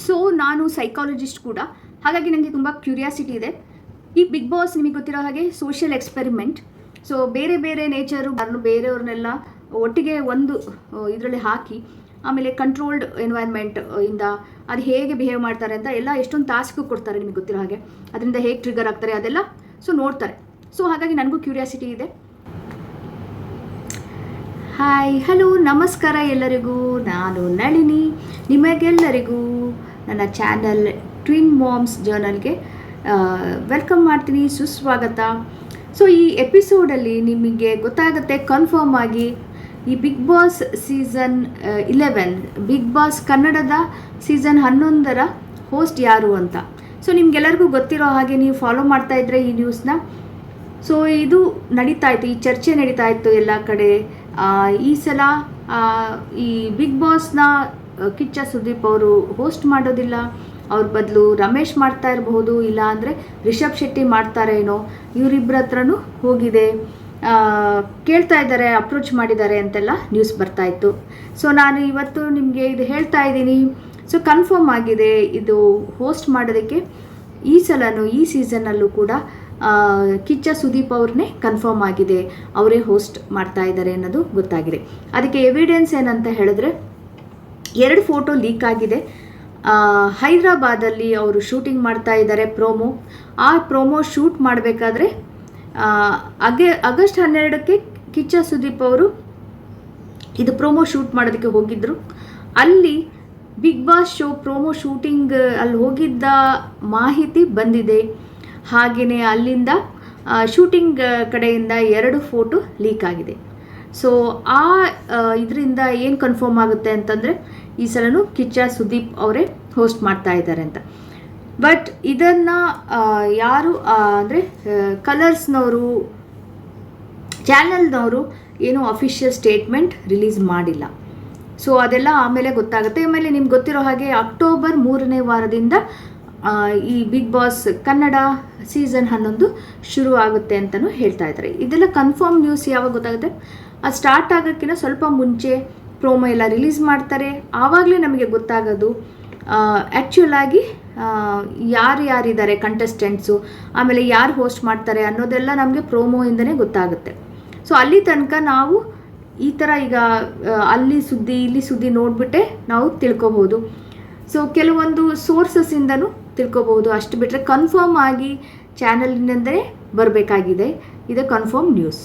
So ನಾನು psychologist ಕೂಡ, ಹಾಗಾಗಿ ನನಗೆ ತುಂಬ ಕ್ಯೂರಿಯಾಸಿಟಿ ಇದೆ. ಈ ಬಿಗ್ ಬಾಸ್ ನಿಮಗೆ ಗೊತ್ತಿರೋ ಹಾಗೆ ಸೋಷಿಯಲ್ ಎಕ್ಸ್ಪೆರಿಮೆಂಟ್. ಸೊ ಬೇರೆ ಬೇರೆ ನೇಚರು ಬೇರೆಯವ್ರನ್ನೆಲ್ಲ ಒಟ್ಟಿಗೆ ಒಂದು ಇದರಲ್ಲಿ ಹಾಕಿ ಆಮೇಲೆ ಕಂಟ್ರೋಲ್ಡ್ ಎನ್ವೈರ್ಮೆಂಟ್ ಇಂದ ಅದು ಹೇಗೆ ಬಿಹೇವ್ ಮಾಡ್ತಾರೆ ಅಂತ ಎಲ್ಲ ಎಷ್ಟೊಂದು ಟಾಸ್ಕ್ ಕೊಡ್ತಾರೆ ನಿಮಗೆ ಗೊತ್ತಿರೋ ಹಾಗೆ, ಅದರಿಂದ ಹೇಗೆ ಟ್ರಿಗರ್ ಆಗ್ತಾರೆ ಅದೆಲ್ಲ ಸೊ ನೋಡ್ತಾರೆ. ಸೊ ಹಾಗಾಗಿ ನನಗೂ ಕ್ಯೂರಿಯಾಸಿಟಿ ಇದೆ. ಹಾಯ್, ಹಲೋ, ನಮಸ್ಕಾರ ಎಲ್ಲರಿಗೂ. ನಾನು ನಳಿನಿ. ನಿಮಗೆಲ್ಲರಿಗೂ ನನ್ನ ಚಾನಲ್ ಟ್ವಿನ್ ಮಾಮ್ಸ್ ಜರ್ನಲ್ಗೆ ವೆಲ್ಕಮ್ ಮಾಡ್ತೀನಿ, ಸುಸ್ವಾಗತ. ಸೊ ಈ ಎಪಿಸೋಡಲ್ಲಿ ನಿಮಗೆ ಗೊತ್ತಾಗುತ್ತೆ ಕನ್ಫರ್ಮ್ ಆಗಿ ಈ Bigg Boss season 11, Bigg Boss ಕನ್ನಡದ ಸೀಸನ್ 11ರ ಹೋಸ್ಟ್ ಯಾರು ಅಂತ. ಸೊ ನಿಮಗೆಲ್ಲರಿಗೂ ಗೊತ್ತಿರೋ ಹಾಗೆ ನೀವು ಫಾಲೋ ಮಾಡ್ತಾ ಇದ್ರೆ ಈ ನ್ಯೂಸ್ನ. ಸೊ ಇದು ನಡೀತಾ ಇತ್ತು, ಈ ಚರ್ಚೆ ನಡೀತಾ ಇತ್ತು ಎಲ್ಲ ಕಡೆ. ಈ ಸಲ ಈ ಬಿಗ್ ಬಾಸ್ನ ಕಿಚ್ಚ ಸುದೀಪ್ ಅವರು ಹೋಸ್ಟ್ ಮಾಡೋದಿಲ್ಲ, ಅವ್ರ ಬದಲು ರಮೇಶ್ ಮಾಡ್ತಾ ಇರಬಹುದು, ಇಲ್ಲ ಅಂದರೆ ರಿಷಬ್ ಶೆಟ್ಟಿ ಮಾಡ್ತಾರೇನೋ, ಇವರಿಬ್ಬರ ಹತ್ರನೂ ಹೋಗಿದೆ, ಕೇಳ್ತಾ ಇದ್ದಾರೆ, ಅಪ್ರೋಚ್ ಮಾಡಿದ್ದಾರೆ ಅಂತೆಲ್ಲ ನ್ಯೂಸ್ ಬರ್ತಾ ಇತ್ತು. ಸೊ ನಾನು ಇವತ್ತು ನಿಮಗೆ ಇದು ಹೇಳ್ತಾ ಇದ್ದೀನಿ. ಸೊ ಕನ್ಫರ್ಮ್ ಆಗಿದೆ, ಇದು ಹೋಸ್ಟ್ ಮಾಡೋದಕ್ಕೆ ಈ ಸಲನೂ ಈ ಸೀಸನ್ನಲ್ಲೂ ಕೂಡ ಕಿಚ್ಚ ಸುದೀಪ್ ಅವ್ರನ್ನೇ ಕನ್ಫರ್ಮ್ ಆಗಿದೆ, ಅವರೇ ಹೋಸ್ಟ್ ಮಾಡ್ತಾ ಇದ್ದಾರೆ ಅನ್ನೋದು ಗೊತ್ತಾಗಿದೆ. ಅದಕ್ಕೆ ಎವಿಡೆನ್ಸ್ ಏನಂತ ಹೇಳಿದ್ರೆ 2 ಫೋಟೋ ಲೀಕ್ ಆಗಿದೆ. ಹೈದ್ರಾಬಾದಲ್ಲಿ ಅವರು ಶೂಟಿಂಗ್ ಮಾಡ್ತಾ ಇದ್ದಾರೆ ಪ್ರೋಮೋ. ಆ ಪ್ರೋಮೋ ಶೂಟ್ ಮಾಡಬೇಕಾದ್ರೆ ಆಗಸ್ಟ್ 12ಕ್ಕೆ ಕಿಚ್ಚ ಸುದೀಪ್ ಅವರು ಇದು ಪ್ರೋಮೋ ಶೂಟ್ ಮಾಡೋದಕ್ಕೆ ಹೋಗಿದ್ದರು. ಅಲ್ಲಿ Bigg Boss show promo shooting ಅಲ್ಲಿ ಹೋಗಿದ್ದ ಮಾಹಿತಿ ಬಂದಿದೆ. ಹಾಗೆಯೇ ಅಲ್ಲಿಂದ ಶೂಟಿಂಗ್ ಕಡೆಯಿಂದ 2 ಫೋಟೋ ಲೀಕ್ ಆಗಿದೆ. ಸೊ ಇದರಿಂದ ಏನು ಕನ್ಫರ್ಮ್ ಆಗುತ್ತೆ ಅಂತಂದರೆ ಈ ಸಲನೂ ಕಿಚ್ಚ ಸುದೀಪ್ ಅವರೇ ಹೋಸ್ಟ್ ಮಾಡ್ತಾ ಇದ್ದಾರೆ ಅಂತ. ಬಟ್ ಇದನ್ನು ಯಾರು ಅಂದರೆ ಕಲರ್ಸ್ನವರು, ಚಾನಲ್ನವರು ಏನೂ ಅಫಿಷಿಯಲ್ ಸ್ಟೇಟ್ಮೆಂಟ್ ರಿಲೀಸ್ ಮಾಡಿಲ್ಲ. ಸೊ ಅದೆಲ್ಲ ಆಮೇಲೆ ಗೊತ್ತಾಗುತ್ತೆ. ಆಮೇಲೆ ನಿಮ್ಗೆ ಗೊತ್ತಿರೋ ಹಾಗೆ ಅಕ್ಟೋಬರ್ 3ನೇ ವಾರದಿಂದ ಈ ಬಿಗ್ ಬಾಸ್ ಕನ್ನಡ ಸೀಸನ್ 11 ಶುರು ಆಗುತ್ತೆ ಅಂತಲೂ ಹೇಳ್ತಾ ಇದ್ದಾರೆ. ಇದೆಲ್ಲ ಕನ್ಫರ್ಮ್ ನ್ಯೂಸ್ ಯಾವಾಗ ಗೊತ್ತಾಗುತ್ತೆ, ಅದು ಸ್ಟಾರ್ಟ್ ಆಗೋಕ್ಕಿಂತ ಸ್ವಲ್ಪ ಮುಂಚೆ ಪ್ರೋಮೋ ಎಲ್ಲ ರಿಲೀಸ್ ಮಾಡ್ತಾರೆ. ಆವಾಗಲೇ ನಮಗೆ ಗೊತ್ತಾಗೋದು ಆ್ಯಕ್ಚುಲಾಗಿ ಯಾರಿದ್ದಾರೆ ಕಂಟೆಸ್ಟೆಂಟ್ಸು, ಆಮೇಲೆ ಯಾರು ಹೋಸ್ಟ್ ಮಾಡ್ತಾರೆ ಅನ್ನೋದೆಲ್ಲ ನಮಗೆ ಪ್ರೋಮೋಯಿಂದನೇ ಗೊತ್ತಾಗುತ್ತೆ. ಸೊ ಅಲ್ಲಿ ತನಕ ನಾವು ಈ ಥರ ಈಗ ಅಲ್ಲಿ ಸುದ್ದಿ ಇಲ್ಲಿ ಸುದ್ದಿ ನೋಡಿಬಿಟ್ಟೆ ನಾವು ತಿಳ್ಕೊಬೋದು. ಸೊ ಕೆಲವೊಂದು ಸೋರ್ಸಸ್ಸಿಂದನೂ ತಿಳ್ಕೊಬೋದು. ಅಷ್ಟು ಬಿಟ್ಟರೆ ಕನ್ಫರ್ಮ್ ಆಗಿ ಚಾನಲಿನಿಂದಲೇ ಬರಬೇಕಾಗಿದೆ, ಇದು ಕನ್ಫರ್ಮ್ ನ್ಯೂಸ್.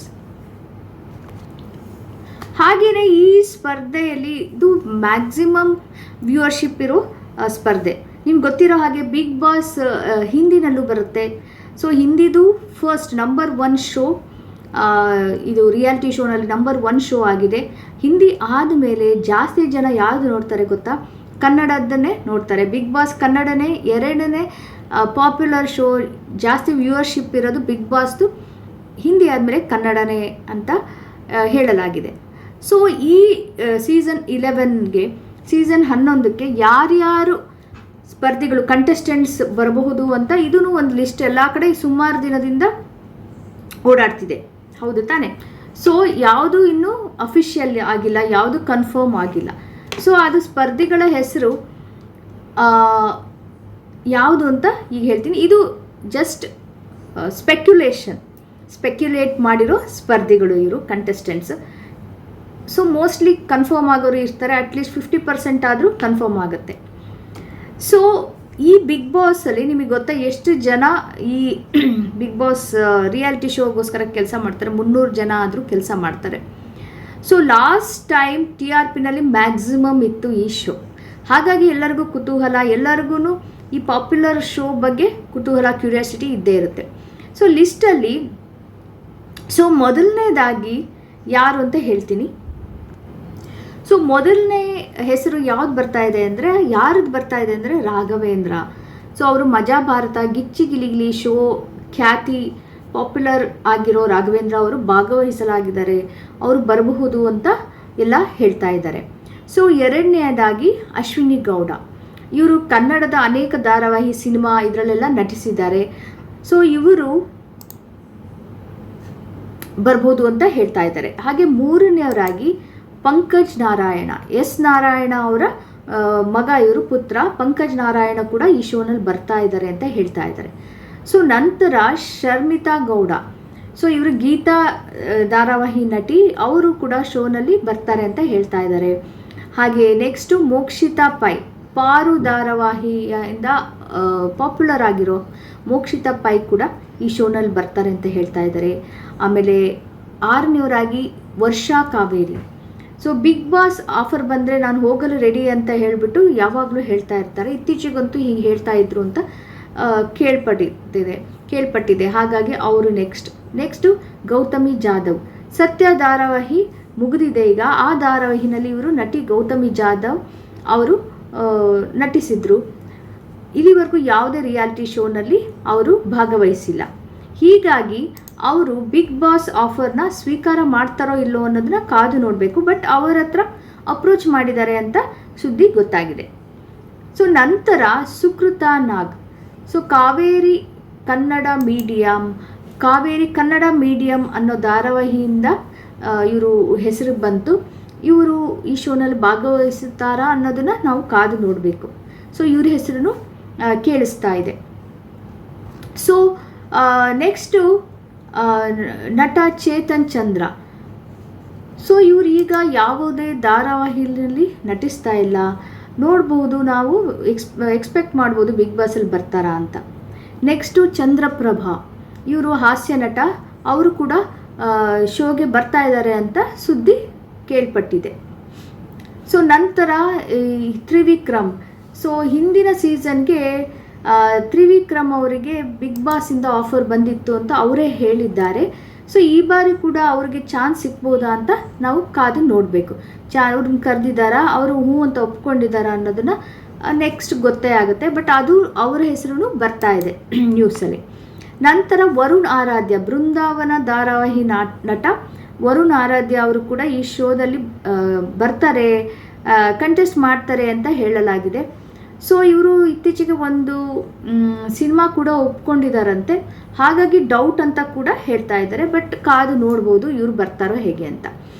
ಹಾಗೆಯೇ ಈ ಸ್ಪರ್ಧೆಯಲ್ಲಿ ಇದು ಮ್ಯಾಕ್ಸಿಮಮ್ ವ್ಯೂವರ್ಶಿಪ್ ಇರೋ ಸ್ಪರ್ಧೆ. ನಿಮ್ಗೆ ಗೊತ್ತಿರೋ ಹಾಗೆ ಬಿಗ್ ಬಾಸ್ ಹಿಂದಿನಲ್ಲೂ ಬರುತ್ತೆ. ಸೊ ಹಿಂದಿದು ಫಸ್ಟ್ ನಂಬರ್ 1 ಶೋ, ಇದು ರಿಯಾಲಿಟಿ ಶೋನಲ್ಲಿ ನಂಬರ್ 1 ಶೋ ಆಗಿದೆ. ಹಿಂದಿ ಆದಮೇಲೆ ಜಾಸ್ತಿ ಜನ ಯಾವುದು ನೋಡ್ತಾರೆ ಗೊತ್ತಾ, ಕನ್ನಡದನ್ನೇ ನೋಡ್ತಾರೆ. ಬಿಗ್ ಬಾಸ್ ಕನ್ನಡನೇ 2ನೇ ಪಾಪ್ಯುಲರ್ ಶೋ, ಜಾಸ್ತಿ ವ್ಯೂವರ್ಶಿಪ್ ಇರೋದು ಬಿಗ್ ಬಾಸ್ದು ಹಿಂದಿ ಆದಮೇಲೆ ಕನ್ನಡನೇ ಅಂತ ಹೇಳಲಾಗಿದೆ. ಸೊ ಈ ಸೀಸನ್ 11ಗೆ ಸೀಸನ್ 11ಕ್ಕೆ ಯಾರ್ಯಾರು ಸ್ಪರ್ಧಿಗಳು ಕಂಟೆಸ್ಟೆಂಟ್ಸ್ ಬರಬಹುದು ಅಂತ ಇದೂ ಒಂದು ಲಿಸ್ಟ್ ಎಲ್ಲ ಕಡೆ ಸುಮಾರು ದಿನದಿಂದ ಓಡಾಡ್ತಿದೆ, ಹೌದು ತಾನೆ. ಸೊ ಯಾವುದು ಇನ್ನೂ ಅಫಿಷಿಯಲ್ ಆಗಿಲ್ಲ, ಯಾವುದು ಕನ್ಫರ್ಮ್ ಆಗಿಲ್ಲ. ಸೊ ಅದು ಸ್ಪರ್ಧಿಗಳ ಹೆಸರು ಯಾವುದು ಅಂತ ಈಗ ಹೇಳ್ತೀನಿ. ಇದು ಜಸ್ಟ್ ಸ್ಪೆಕ್ಯುಲೇಟ್ ಮಾಡಿರೋ ಸ್ಪರ್ಧಿಗಳು, ಇವರು ಕಂಟೆಸ್ಟೆಂಟ್ಸ್. ಸೊ ಮೋಸ್ಟ್ಲಿ ಕನ್ಫರ್ಮ್ ಆಗೋರು ಇರ್ತಾರೆ, ಅಟ್ಲೀಸ್ಟ್ 50% ಆದರೂ ಕನ್ಫರ್ಮ್ ಆಗುತ್ತೆ. ಸೊ ಈ ಬಿಗ್ ಬಾಸಲ್ಲಿ ನಿಮಗೆ ಗೊತ್ತಾ ಎಷ್ಟು ಜನ ಈ ಬಿಗ್ ಬಾಸ್ ರಿಯಾಲಿಟಿ ಶೋಗೋಸ್ಕರ ಕೆಲಸ ಮಾಡ್ತಾರೆ? 300 ಜನ ಆದರೂ ಕೆಲಸ ಮಾಡ್ತಾರೆ. ಸೊ ಲಾಸ್ಟ್ ಟೈಮ್ TRPನಲ್ಲಿ ಮ್ಯಾಕ್ಸಿಮಮ್ ಇತ್ತು ಈ ಶೋ. ಹಾಗಾಗಿ ಎಲ್ಲರಿಗೂ ಕುತೂಹಲ, ಎಲ್ಲರಿಗೂ ಈ ಪಾಪ್ಯುಲರ್ ಶೋ ಬಗ್ಗೆ ಕುತೂಹಲ, ಕ್ಯೂರಿಯಾಸಿಟಿ ಇದ್ದೇ ಇರುತ್ತೆ. ಸೊ ಲಿಸ್ಟಲ್ಲಿ ಮೊದಲನೇದಾಗಿ ಯಾರು ಅಂತ ಹೇಳ್ತೀನಿ. ಸೊ ಮೊದಲನೇ ಹೆಸರು ಯಾವ್ದು ಬರ್ತಾ ಇದೆ ಅಂದರೆ, ಯಾರದ್ದು ಬರ್ತಾ ಇದೆ ಅಂದರೆ ರಾಘವೇಂದ್ರ. ಸೊ ಅವರು ಮಜಾ ಭಾರತ, ಗಿಚ್ಚಿ ಗಿಲಿಗಿಲಿ ಶೋ ಖ್ಯಾತಿ ಪಾಪ್ಯುಲರ್ ಆಗಿರೋ ರಾಘವೇಂದ್ರ ಅವರು ಭಾಗವಹಿಸಲಾಗಿದ್ದಾರೆ, ಅವರು ಬರಬಹುದು ಅಂತ ಎಲ್ಲ ಹೇಳ್ತಾ ಇದ್ದಾರೆ. ಸೊ ಎರಡನೇದಾಗಿ ಅಶ್ವಿನಿ ಗೌಡ, ಇವರು ಕನ್ನಡದ ಅನೇಕ ಧಾರಾವಾಹಿ, ಸಿನಿಮಾ ಇದರಲ್ಲೆಲ್ಲ ನಟಿಸಿದ್ದಾರೆ. ಸೊ ಇವರು ಬರ್ಬೋದು ಅಂತ ಹೇಳ್ತಾ ಇದ್ದಾರೆ. ಹಾಗೆ ಮೂರನೆಯವರಾಗಿ ಪಂಕಜ್ ನಾರಾಯಣ, ಎಸ್ ನಾರಾಯಣ ಅವರ ಮಗ, ಇವರು ಪುತ್ರ ಪಂಕಜ್ ನಾರಾಯಣ ಕೂಡ ಈ ಶೋನಲ್ಲಿ ಬರ್ತಾ ಇದ್ದಾರೆ ಅಂತ ಹೇಳ್ತಾ ಇದ್ದಾರೆ. ಸೊ ನಂತರ ಶರ್ಮಿತಾ ಗೌಡ, ಸೊ ಇವರು ಗೀತಾ ಧಾರಾವಾಹಿ ನಟಿ, ಅವರು ಕೂಡ ಶೋನಲ್ಲಿ ಬರ್ತಾರೆ ಅಂತ ಹೇಳ್ತಾ ಇದ್ದಾರೆ. ಹಾಗೆ ನೆಕ್ಸ್ಟು ಮೋಕ್ಷಿತಾ ಪೈ, ಪಾರು ಧಾರಾವಾಹಿಯಿಂದ ಪಾಪ್ಯುಲರ್ ಆಗಿರೋ ಮೋಕ್ಷಿತಾ ಪೈ ಕೂಡ ಈ ಶೋನಲ್ಲಿ ಬರ್ತಾರೆ ಅಂತ ಹೇಳ್ತಾ ಇದ್ದಾರೆ. ಆಮೇಲೆ 6ನೇವರಾಗಿ Varsha Kaveri. So Bigg Boss offer ಬಂದರೆ ನಾನು ಹೋಗಲು ರೆಡಿ ಅಂತ ಹೇಳಿಬಿಟ್ಟು ಯಾವಾಗಲೂ ಹೇಳ್ತಾ ಇರ್ತಾರೆ. ಇತ್ತೀಚೆಗಂತೂ ಹೀಗೆ ಹೇಳ್ತಾ ಇದ್ರು ಅಂತ ಕೇಳ್ಪಟ್ಟಿದೆ. ಹಾಗಾಗಿ ಅವರು ನೆಕ್ಸ್ಟು ಗೌತಮಿ ಜಾಧವ್. ಸತ್ಯ ಧಾರಾವಾಹಿ ಮುಗಿದಿದೆ ಈಗ. ಆ ಧಾರಾವಾಹಿನಲ್ಲಿ ಇವರು ನಟಿ ಗೌತಮಿ ಜಾಧವ್ ಅವರು ನಟಿಸಿದರು. ಇಲ್ಲಿವರೆಗೂ ಯಾವುದೇ ರಿಯಾಲಿಟಿ ಶೋನಲ್ಲಿ ಅವರು ಭಾಗವಹಿಸಿಲ್ಲ. ಹೀಗಾಗಿ ಅವರು ಬಿಗ್ ಬಾಸ್ ಆಫರ್ನ ಸ್ವೀಕಾರ ಮಾಡ್ತಾರೋ ಇಲ್ಲೋ ಅನ್ನೋದನ್ನ ಕಾದು ನೋಡಬೇಕು. ಬಟ್ ಅವರ ಹತ್ರ ಅಪ್ರೋಚ್ ಮಾಡಿದ್ದಾರೆ ಅಂತ ಸುದ್ದಿ ಗೊತ್ತಾಗಿದೆ. ಸೊ ನಂತರ ಸುಕೃತಾ ನಾಗ್. ಸೊ ಕಾವೇರಿ ಕನ್ನಡ ಮೀಡಿಯಂ ಅನ್ನೋ ಧಾರಾವಾಹಿಯಿಂದ ಇವರು ಹೆಸರು ಬಂತು. ಇವರು ಈ ಶೋನಲ್ಲಿ ಭಾಗವಹಿಸುತ್ತಾರಾ ಅನ್ನೋದನ್ನು ನಾವು ಕಾದು ನೋಡಬೇಕು. ಸೊ ಇವ್ರ ಹೆಸರು ಕೇಳಿಸ್ತಾ ಇದೆ. ಸೊ ನೆಕ್ಸ್ಟು ನಟ ಚೇತನ್ ಚಂದ್ರ. ಸೊ ಇವರು ಈಗ ಯಾವುದೇ ಧಾರಾವಾಹಿಯಲ್ಲಿ ನಟಿಸ್ತಾ ಇಲ್ಲ. ನೋಡ್ಬೋದು, ನಾವು ಎಕ್ಸ್ಪೆಕ್ಟ್ ಮಾಡ್ಬೋದು ಬಿಗ್ ಬಾಸಲ್ಲಿ ಬರ್ತಾರಾ ಅಂತ. ನೆಕ್ಸ್ಟು ಚಂದ್ರಪ್ರಭಾ, ಇವರು ಹಾಸ್ಯ ನಟ, ಅವರು ಕೂಡ ಶೋಗೆ ಬರ್ತಾ ಇದ್ದಾರೆ ಅಂತ ಸುದ್ದಿ ಕೇಳ್ಪಟ್ಟಿದೆ. ಸೊ ನಂತರ ತ್ರಿವಿಕ್ರಮ್. ಸೊ ಹಿಂದಿನ ಸೀಸನ್ಗೆ ತ್ರಿವಿಕ್ರಮ್ ಅವರಿಗೆ ಬಿಗ್ ಬಾಸಿಂದ ಆಫರ್ ಬಂದಿತ್ತು ಅಂತ ಅವರೇ ಹೇಳಿದ್ದಾರೆ. ಸೊ ಈ ಬಾರಿ ಕೂಡ ಅವ್ರಿಗೆ ಚಾನ್ಸ್ ಸಿಗ್ಬೋದಾ ಅಂತ ನಾವು ಕಾದು ನೋಡಬೇಕು. ಅವ್ರನ್ನ ಕರೆದಿದ್ದಾರಾ, ಅವರು ಹ್ಞೂ ಅಂತ ಒಪ್ಕೊಂಡಿದ್ದಾರಾ ಅನ್ನೋದನ್ನು ನೆಕ್ಸ್ಟ್ ಗೊತ್ತೇ ಆಗುತ್ತೆ. ಬಟ್ ಅದು ಅವರ ಹೆಸರು ಬರ್ತಾ ಇದೆ ನ್ಯೂಸಲ್ಲಿ. ನಂತರ ವರುಣ್ ಆರಾಧ್ಯ, ಬೃಂದಾವನ ಧಾರಾವಾಹಿ ನಟ ವರುಣ್ ಆರಾಧ್ಯ ಅವರು ಕೂಡ ಈ ಶೋದಲ್ಲಿ ಬರ್ತಾರೆ, ಕಂಟೆಸ್ಟ್ ಮಾಡ್ತಾರೆ ಅಂತ ಹೇಳಲಾಗಿದೆ. ಸೊ ಇವರು ಇತ್ತೀಚೆಗೆ ಒಂದು ಸಿನಿಮಾ ಕೂಡ ಒಪ್ಕೊಂಡಿದ್ದಾರಂತೆ. ಹಾಗಾಗಿ ಡೌಟ್ ಅಂತ ಕೂಡ ಹೇಳ್ತಾ ಇದ್ದಾರೆ. ಬಟ್ ಕಾದು ನೋಡ್ಬೋದು ಇವರು ಬರ್ತಾರೋ ಹೇಗೆ ಅಂತ.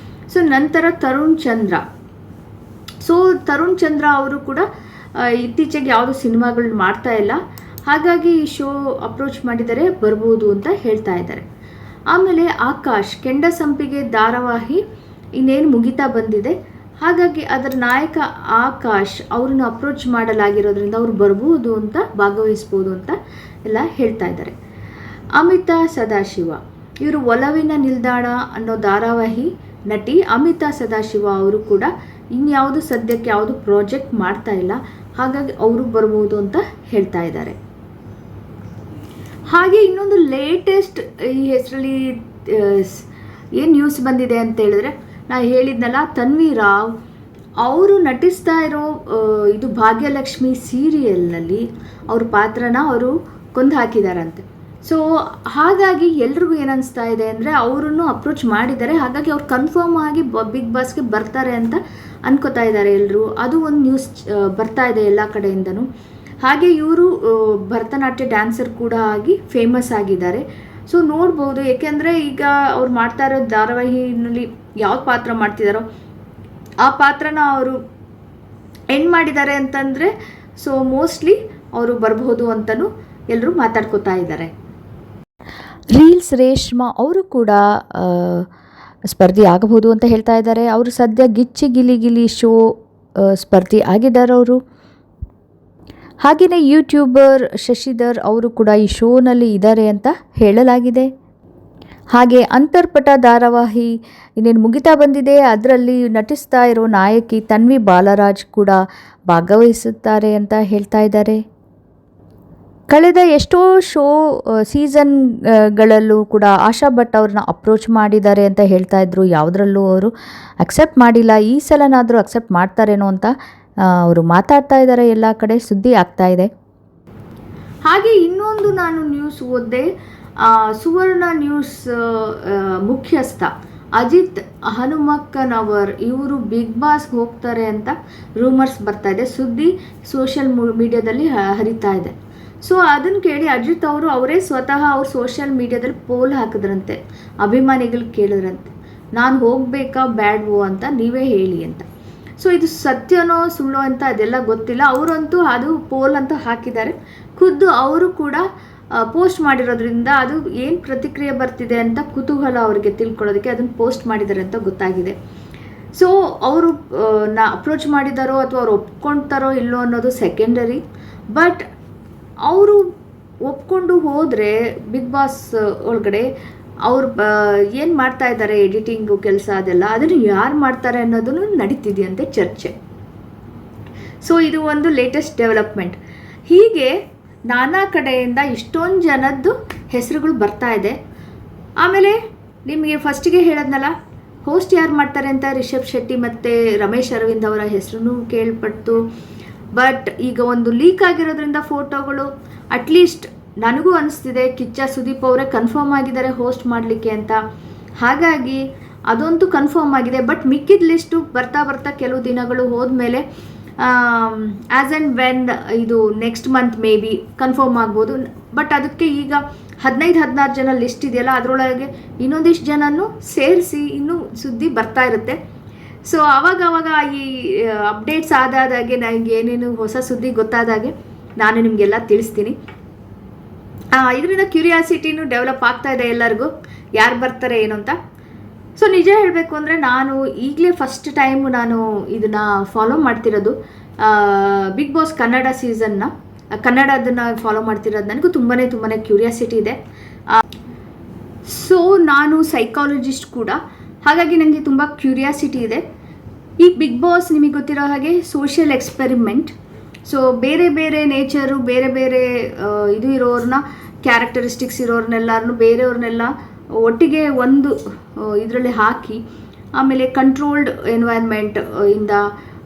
ಸೊ ನಂತರ ತರುಣ್ ಚಂದ್ರ ಅವರು ಕೂಡ ಇತ್ತೀಚೆಗೆ ಯಾವುದೋ ಸಿನಿಮಾಗಳನ್ನ ಮಾಡ್ತಾ ಇಲ್ಲ. ಹಾಗಾಗಿ ಈ ಶೋ ಅಪ್ರೋಚ್ ಮಾಡಿದರೆ ಬರ್ಬೋದು ಅಂತ ಹೇಳ್ತಾ ಇದ್ದಾರೆ. ಆಮೇಲೆ ಆಕಾಶ್, ಕೆಂಡಸಂಪಿಗೆ ಧಾರಾವಾಹಿ ಇನ್ನೇನು ಮುಗಿತಾ ಬಂದಿದೆ. ಹಾಗಾಗಿ ಅದರ ನಾಯಕ ಆಕಾಶ್ ಅವ್ರನ್ನ ಅಪ್ರೋಚ್ ಮಾಡಲಾಗಿರೋದ್ರಿಂದ ಅವರು ಬರ್ಬೋದು ಅಂತ, ಭಾಗವಹಿಸ್ಬೋದು ಅಂತ ಎಲ್ಲ ಹೇಳ್ತಾ ಇದ್ದಾರೆ. ಅಮಿತಾ ಸದಾಶಿವ, ಇವರು ಒಲವಿನ ನಿಲ್ದಾಣ ಅನ್ನೋ ಧಾರಾವಾಹಿ ನಟಿ ಅಮಿತಾ ಸದಾಶಿವ ಅವರು ಕೂಡ ಇನ್ಯಾವುದು ಸದ್ಯಕ್ಕೆ ಯಾವುದು ಪ್ರಾಜೆಕ್ಟ್ ಮಾಡ್ತಾ ಇಲ್ಲ. ಹಾಗಾಗಿ ಅವರು ಬರ್ಬೋದು ಅಂತ ಹೇಳ್ತಾ ಇದ್ದಾರೆ. ಹಾಗೆ ಇನ್ನೊಂದು ಲೇಟೆಸ್ಟ್ ಈ ಹೆಸರಲ್ಲಿ ಏನು ನ್ಯೂಸ್ ಬಂದಿದೆ ಅಂತ ಹೇಳಿದ್ರೆ, ನಾನು ಹೇಳಿದ್ನಲ್ಲ, ತನ್ವಿ ರಾವ್ ಅವರು ನಟಿಸ್ತಾ ಇರೋ ಇದು ಭಾಗ್ಯಲಕ್ಷ್ಮಿ ಸೀರಿಯಲ್ನಲ್ಲಿ ಅವ್ರ ಪಾತ್ರನ ಅವರು ಕೊಂದು ಹಾಕಿದಾರಂತೆ. ಸೊ ಹಾಗಾಗಿ ಎಲ್ರಿಗೂ ಏನನ್ನಿಸ್ತಾ ಇದೆ ಅಂದರೆ ಅವರನ್ನು ಅಪ್ರೋಚ್ ಮಾಡಿದ್ದಾರೆ. ಹಾಗಾಗಿ ಅವ್ರು ಕನ್ಫರ್ಮ್ ಆಗಿ ಬಿಗ್ ಬಾಸ್ಗೆ ಬರ್ತಾರೆ ಅಂತ ಅನ್ಕೋತಾ ಇದ್ದಾರೆ ಎಲ್ಲರೂ. ಅದು ಒಂದು ನ್ಯೂಸ್ ಬರ್ತಾ ಇದೆ ಎಲ್ಲ ಕಡೆಯಿಂದನೂ. ಹಾಗೆ ಇವರು ಭರತನಾಟ್ಯ ಡ್ಯಾನ್ಸರ್ ಕೂಡ ಆಗಿ ಫೇಮಸ್ ಆಗಿದ್ದಾರೆ. ಸೊ ನೋಡ್ಬೋದು, ಏಕೆಂದರೆ ಈಗ ಅವ್ರು ಮಾಡ್ತಾ ಇರೋ ಧಾರಾವಾಹಿನಲ್ಲಿ ಯಾವ ಪಾತ್ರ ಮಾಡ್ತಿದ್ದಾರೋ ಆ ಪಾತ್ರನ ಅವರು ಎಂಡ್ ಮಾಡಿದ್ದಾರೆ ಅಂತಂದರೆ, ಸೊ ಮೋಸ್ಟ್ಲಿ ಅವರು ಬರಬಹುದು ಅಂತಲೂ ಎಲ್ಲರೂ ಮಾತಾಡ್ಕೋತಾ ಇದ್ದಾರೆ. ರೀಲ್ಸ್ ರೇಷ್ಮಾ ಅವರು ಕೂಡ ಸ್ಪರ್ಧಿ ಆಗಬಹುದು ಅಂತ ಹೇಳ್ತಾ ಇದ್ದಾರೆ. ಅವರು ಸದ್ಯ ಗಿಚ್ಚಿ ಗಿಲಿ ಶೋ ಸ್ಪರ್ಧಿ ಆಗಿದ್ದಾರೆ ಅವರು. ಹಾಗೆಯೇ ಯೂಟ್ಯೂಬರ್ ಶಶಿಧರ್ ಅವರು ಕೂಡ ಈ ಶೋನಲ್ಲಿ ಇದ್ದಾರೆ ಅಂತ ಹೇಳಲಾಗಿದೆ. ಹಾಗೆ ಅಂತರ್ಪಟ ಧಾರಾವಾಹಿ ಇನ್ನೇನು ಮುಗಿತಾ ಬಂದಿದೆ, ಅದರಲ್ಲಿ ನಟಿಸ್ತಾ ಇರೋ ನಾಯಕಿ ತನ್ವಿ ಬಾಲರಾಜ್ ಕೂಡ ಭಾಗವಹಿಸುತ್ತಾರೆ ಅಂತ ಹೇಳ್ತಾ ಇದ್ದಾರೆ. ಕಳೆದ ಎಷ್ಟೋ ಸೀಸನ್ಗಳಲ್ಲೂ ಕೂಡ ಆಶಾ ಭಟ್ ಅವ್ರನ್ನ ಅಪ್ರೋಚ್ ಮಾಡಿದ್ದಾರೆ ಅಂತ ಹೇಳ್ತಾ ಇದ್ರು. ಯಾವುದರಲ್ಲೂ ಅವರು ಅಕ್ಸೆಪ್ಟ್ ಮಾಡಿಲ್ಲ. ಈ ಸಲನಾದರೂ ಅಕ್ಸೆಪ್ಟ್ ಮಾಡ್ತಾರೇನೋ ಅಂತ ಅವರು ಮಾತಾಡ್ತಾ ಇದ್ದಾರೆ, ಎಲ್ಲ ಕಡೆ ಸುದ್ದಿ ಆಗ್ತಾ ಇದೆ. ಹಾಗೆ ಇನ್ನೊಂದು ನಾನು ನ್ಯೂಸ್ ಓದಿದೆ. ಸುವರ್ಣ ನ್ಯೂಸ್ ಮುಖ್ಯಸ್ಥ ಅಜಿತ್ ಹನುಮಕ್ಕನವರ್ ಇವರು ಬಿಗ್ ಬಾಸ್ಗೆ ಹೋಗ್ತಾರೆ ಅಂತ ರೂಮರ್ಸ್ ಬರ್ತಾ ಇದೆ. ಸುದ್ದಿ ಸೋಷಿಯಲ್ ಮೀಡಿಯಾದಲ್ಲಿ ಹರಿತಾ ಇದೆ. ಸೊ ಅದನ್ನು ಕೇಳಿ ಅಜಿತ್ ಅವರೇ ಸ್ವತಃ ಅವ್ರು ಸೋಷಿಯಲ್ ಮೀಡಿಯಾದಲ್ಲಿ ಪೋಲ್ ಹಾಕಿದ್ರಂತೆ. ಅಭಿಮಾನಿಗಳು ಕೇಳಿದ್ರಂತೆ, ನಾನು ಹೋಗಬೇಕಾ ಬ್ಯಾಡ್ವೋ ಅಂತ ನೀವೇ ಹೇಳಿ ಅಂತ. ಸೊ ಇದು ಸತ್ಯನೋ ಸುಳ್ಳು ಅಂತ ಅದೆಲ್ಲ ಗೊತ್ತಿಲ್ಲ. ಅವರಂತೂ ಅದು ಪೋಲ್ ಅಂತ ಹಾಕಿದ್ದಾರೆ. ಖುದ್ದು ಅವರು ಕೂಡ ಪೋಸ್ಟ್ ಮಾಡಿರೋದ್ರಿಂದ ಅದು ಏನು ಪ್ರತಿಕ್ರಿಯೆ ಬರ್ತಿದೆ ಅಂತ ಕುತೂಹಲ ಅವರಿಗೆ ತಿಳ್ಕೊಳ್ಳೋದಕ್ಕೆ ಅದನ್ನು ಪೋಸ್ಟ್ ಮಾಡಿದ್ದಾರೆ ಅಂತ ಗೊತ್ತಾಗಿದೆ. ಸೊ ಅವರು ಅಪ್ರೋಚ್ ಮಾಡಿದಾರೋ ಅಥವಾ ಅವ್ರು ಒಪ್ಕೊಳ್ತಾರೋ ಇಲ್ಲೋ ಅನ್ನೋದು ಸೆಕೆಂಡರಿ. ಬಟ್ ಅವರು ಒಪ್ಕೊಂಡು ಹೋದರೆ ಬಿಗ್ ಬಾಸ್ ಒಳಗಡೆ ಅವ್ರು ಏನು ಮಾಡ್ತಾ ಇದ್ದಾರೆ, ಎಡಿಟಿಂಗು ಕೆಲಸ ಅದೆಲ್ಲ, ಅದನ್ನು ಯಾರು ಮಾಡ್ತಾರೆ ಅನ್ನೋದನ್ನು ನಡೀತಿದೆಯಂತೆ ಚರ್ಚೆ. ಸೊ ಇದು ಒಂದು ಲೇಟೆಸ್ಟ್ ಡೆವಲಪ್ಮೆಂಟ್. ಹೀಗೆ ನಾನಾ ಕಡೆಯಿಂದ ಇಷ್ಟೊಂದು ಜನದ್ದು ಹೆಸರುಗಳು ಬರ್ತಾ ಇದೆ. ಆಮೇಲೆ ನಿಮಗೆ ಫಸ್ಟಿಗೆ ಹೇಳೋದ್ನಲ್ಲ, ಹೋಸ್ಟ್ ಯಾರು ಮಾಡ್ತಾರೆ ಅಂತ ರಿಷಬ್ ಶೆಟ್ಟಿ ಮತ್ತು ರಮೇಶ್ ಅರವಿಂದ್ ಅವರ ಹೆಸರು ಕೇಳ್ಪಟ್ಟು. ಬಟ್ ಈಗ ಒಂದು ಲೀಕ್ ಆಗಿರೋದ್ರಿಂದ ಫೋಟೋಗಳು, ಅಟ್ಲೀಸ್ಟ್ ನನಗೂ ಅನಿಸ್ತಿದೆ ಕಿಚ್ಚ ಸುದೀಪ್ ಅವರೇ ಕನ್ಫರ್ಮ್ ಆಗಿದ್ದಾರೆ ಹೋಸ್ಟ್ ಮಾಡಲಿಕ್ಕೆ ಅಂತ. ಹಾಗಾಗಿ ಅದಂತೂ ಕನ್ಫರ್ಮ್ ಆಗಿದೆ. ಬಟ್ ಮಿಕ್ಕಿದ ಲಿಸ್ಟು ಬರ್ತಾ ಬರ್ತಾ ಕೆಲವು ದಿನಗಳು ಹೋದ್ಮೇಲೆ ಆ್ಯಸ್ ಆ್ಯಂಡ್ ವೆನ್ ಇದು next month may be confirm ಆಗ್ಬೋದು. ಬಟ್ ಅದಕ್ಕೆ ಈಗ 15-16 ಜನ ಲಿಸ್ಟ್ ಇದೆಯಲ್ಲ, ಅದರೊಳಗೆ ಇನ್ನೊಂದಿಷ್ಟು ಜನನೂ ಸೇರಿಸಿ ಇನ್ನೂ ಸುದ್ದಿ ಬರ್ತಾ ಇರುತ್ತೆ. ಸೊ ಆವಾಗ ಈ ಅಪ್ಡೇಟ್ಸ್ ಆದಾಗೆ ನನಗೆ ಏನೇನು ಹೊಸ ಸುದ್ದಿ ಗೊತ್ತಾದಾಗೆ ನಾನು ನಿಮಗೆಲ್ಲ ತಿಳಿಸ್ತೀನಿ. ಇದರಿಂದ ಕ್ಯೂರಿಯಾಸಿಟಿನೂ ಡೆವಲಪ್ ಆಗ್ತಾ ಇದೆ ಎಲ್ಲರಿಗೂ, ಯಾರು ಬರ್ತಾರೆ ಏನು ಅಂತ. ಸೊ ನಿಜ ಹೇಳಬೇಕು ಅಂದರೆ ನಾನು ಈಗಲೇ ಫಸ್ಟ್ ಟೈಮು ನಾನು ಇದನ್ನು ಫಾಲೋ ಮಾಡ್ತಿರೋದು. ಬಿಗ್ ಬಾಸ್ ಕನ್ನಡ ಸೀಸನ್ನ ಕನ್ನಡದನ್ನು ಫಾಲೋ ಮಾಡ್ತಿರೋದು. ನನಗೂ ತುಂಬಾ ಕ್ಯೂರಿಯಾಸಿಟಿ ಇದೆ. ಸೊ ನಾನು ಸೈಕಾಲಜಿಸ್ಟ್ ಕೂಡ, ಹಾಗಾಗಿ ನನಗೆ ತುಂಬ ಕ್ಯೂರಿಯಾಸಿಟಿ ಇದೆ. ಈ ಬಿಗ್ ಬಾಸ್ ನಿಮಗೆ ಗೊತ್ತಿರೋ ಹಾಗೆ ಸೋಷಿಯಲ್ ಎಕ್ಸ್ಪೆರಿಮೆಂಟ್. ಸೊ ಬೇರೆ ಬೇರೆ ನೇಚರು, ಬೇರೆ ಬೇರೆ ಇದು ಇರೋರನ್ನ, ಕ್ಯಾರೆಕ್ಟರಿಸ್ಟಿಕ್ಸ್ ಇರೋರ್ನೆಲ್ಲರನ್ನು, ಬೇರೆಯವ್ರನ್ನೆಲ್ಲ ಒಟ್ಟಿಗೆ ಒಂದು ಇದರಲ್ಲಿ ಹಾಕಿ, ಆಮೇಲೆ ಕಂಟ್ರೋಲ್ಡ್ ಎನ್ವೈರ್ಮೆಂಟ್ ಇಂದ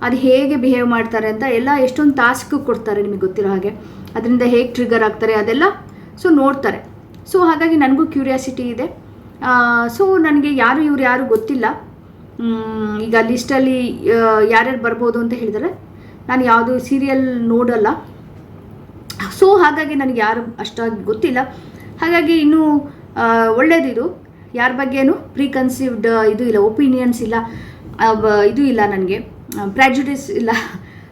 ಅದು ಹೇಗೆ ಬಿಹೇವ್ ಮಾಡ್ತಾರೆ ಅಂತ ಎಲ್ಲ ಎಷ್ಟೊಂದು ಟಾಸ್ಕ್ ಕೊಡ್ತಾರೆ ನಿಮಗೆ ಗೊತ್ತಿರೋ ಹಾಗೆ. ಅದರಿಂದ ಹೇಗೆ ಟ್ರಿಗರ್ ಆಗ್ತಾರೆ ಅದೆಲ್ಲ ಸೊ ನೋಡ್ತಾರೆ. ಸೊ ಹಾಗಾಗಿ ನನಗೂ ಕ್ಯೂರಿಯಾಸಿಟಿ ಇದೆ. ಸೊ ನನಗೆ ಇವ್ರು ಯಾರು ಗೊತ್ತಿಲ್ಲ. ಈಗ ಲಿಸ್ಟಲ್ಲಿ ಯಾರ್ಯಾರು ಬರ್ಬೋದು ಅಂತ ಹೇಳಿದರೆ, ನಾನು ಯಾವುದು ಸೀರಿಯಲ್ ನೋಡಲ್ಲ. ಸೊ ಹಾಗಾಗಿ ನನಗೆ ಯಾರು ಅಷ್ಟಾಗಿ ಗೊತ್ತಿಲ್ಲ. ಹಾಗಾಗಿ ಇನ್ನೂ ಒಳ್ಳೇದಿದು. ಯಾರ ಬಗ್ಗೆನೂ ಪ್ರೀಕನ್ಸೀವ್ಡ್ ಇದು ಇಲ್ಲ, ಒಪಿನಿಯನ್ಸ್ ಇಲ್ಲ, ಇದು ಇಲ್ಲ, ನನಗೆ ಪ್ರ್ಯಾಜುಡಿಸ್ ಇಲ್ಲ.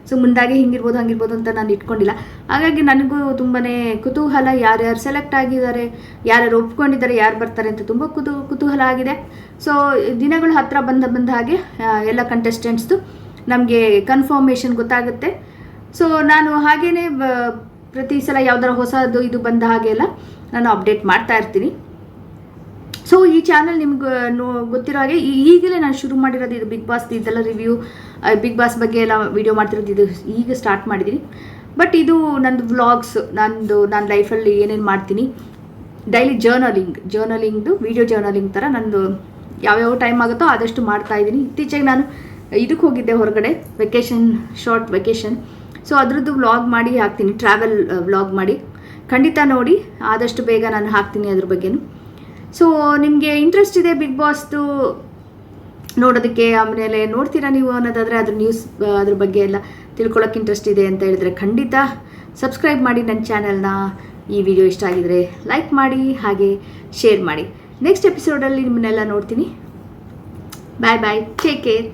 ಸೊ ಮುಂದಾಗೆ ಹಿಂಗಿರ್ಬೋದು ಹಂಗಿರ್ಬೋದು ಅಂತ ನಾನು ಇಟ್ಕೊಂಡಿಲ್ಲ. ಹಾಗಾಗಿ ನನಗೂ ತುಂಬಾ ಕುತೂಹಲ, ಯಾರ್ಯಾರು ಸೆಲೆಕ್ಟ್ ಆಗಿದ್ದಾರೆ, ಯಾರ್ಯಾರು ಒಪ್ಕೊಂಡಿದ್ದಾರೆ, ಯಾರು ಬರ್ತಾರೆ ಅಂತ ತುಂಬ ಕುತೂಹಲ ಆಗಿದೆ. ಸೊ ದಿನಗಳು ಹತ್ತಿರ ಬಂದ ಹಾಗೆ ಎಲ್ಲ ಕಂಟೆಸ್ಟೆಂಟ್ಸ್ದು ನಮಗೆ ಕನ್ಫರ್ಮೇಷನ್ ಗೊತ್ತಾಗುತ್ತೆ. ಸೊ ನಾನು ಹಾಗೇ ಪ್ರತಿ ಸಲ ಯಾವ್ದಾರ ಹೊಸದು ಇದು ಬಂದ ಹಾಗೆಲ್ಲ ನಾನು ಅಪ್ಡೇಟ್ ಮಾಡ್ತಾ ಇರ್ತೀನಿ. ಸೊ ಈ ಚಾನಲ್ ನಿಮ್ಗೆ ಗೊತ್ತಿರೋ ಹಾಗೆ ಈಗಲೇ ನಾನು ಶುರು ಮಾಡಿರೋದು ಇದು ಬಿಗ್ ಬಾಸ್ ಇದೆಲ್ಲ ರಿವ್ಯೂ, ಬಿಗ್ ಬಾಸ್ ಬಗ್ಗೆ ಎಲ್ಲ ವಿಡಿಯೋ ಮಾಡ್ತಿರೋದು ಇದು ಈಗ ಸ್ಟಾರ್ಟ್ ಮಾಡಿದ್ದೀನಿ. ಬಟ್ ಇದು ನಂದು ವ್ಲಾಗ್ಸ್, ನಾನು ಲೈಫಲ್ಲಿ ಏನೇನು ಮಾಡ್ತೀನಿ, ಡೈಲಿ ಜರ್ನಲಿಂಗ್ದು ವಿಡಿಯೋ ಜರ್ನಲಿಂಗ್ ಥರ ನಂದು ಯಾವ್ಯಾವ ಟೈಮ್ ಆಗುತ್ತೋ ಆದಷ್ಟು ಮಾಡ್ತಾಯಿದ್ದೀನಿ. ಇತ್ತೀಚೆಗೆ ನಾನು ಇದಕ್ಕೆ ಹೋಗಿದ್ದೆ ಹೊರಗಡೆ, ಶಾರ್ಟ್ ವೆಕೇಷನ್. ಸೊ ಅದರದ್ದು ವ್ಲಾಗ್ ಮಾಡಿ ಹಾಕ್ತೀನಿ, ಟ್ರಾವೆಲ್ ವ್ಲಾಗ್ ಮಾಡಿ. ಖಂಡಿತ ನೋಡಿ, ಆದಷ್ಟು ಬೇಗ ನಾನು ಹಾಕ್ತೀನಿ ಅದ್ರ ಬಗ್ಗೆನೂ. ಸೊ ನಿಮಗೆ ಇಂಟ್ರೆಸ್ಟ್ ಇದೆ ಬಿಗ್ ಬಾಸ್ದು ನೋಡೋದಕ್ಕೆ, ಆಮೇಲೆ ನೋಡ್ತೀರಾ ನೀವು ಅನ್ನೋದಾದರೆ ಅದ್ರ ಬಗ್ಗೆ ಎಲ್ಲ ತಿಳ್ಕೊಳ್ಳೋಕೆ ಇಂಟ್ರೆಸ್ಟ್ ಇದೆ ಅಂತ ಹೇಳಿದ್ರೆ ಖಂಡಿತ ಸಬ್ಸ್ಕ್ರೈಬ್ ಮಾಡಿ ನನ್ನ ಚಾನಲ್ನ. ಈ ವಿಡಿಯೋ ಇಷ್ಟ ಆಗಿದರೆ ಲೈಕ್ ಮಾಡಿ, ಹಾಗೆ ಶೇರ್ ಮಾಡಿ. ನೆಕ್ಸ್ಟ್ ಎಪಿಸೋಡಲ್ಲಿ ನಿಮ್ಮನ್ನೆಲ್ಲ ನೋಡ್ತೀನಿ. ಬಾಯ್, ಟೇಕ್ ಕೇರ್.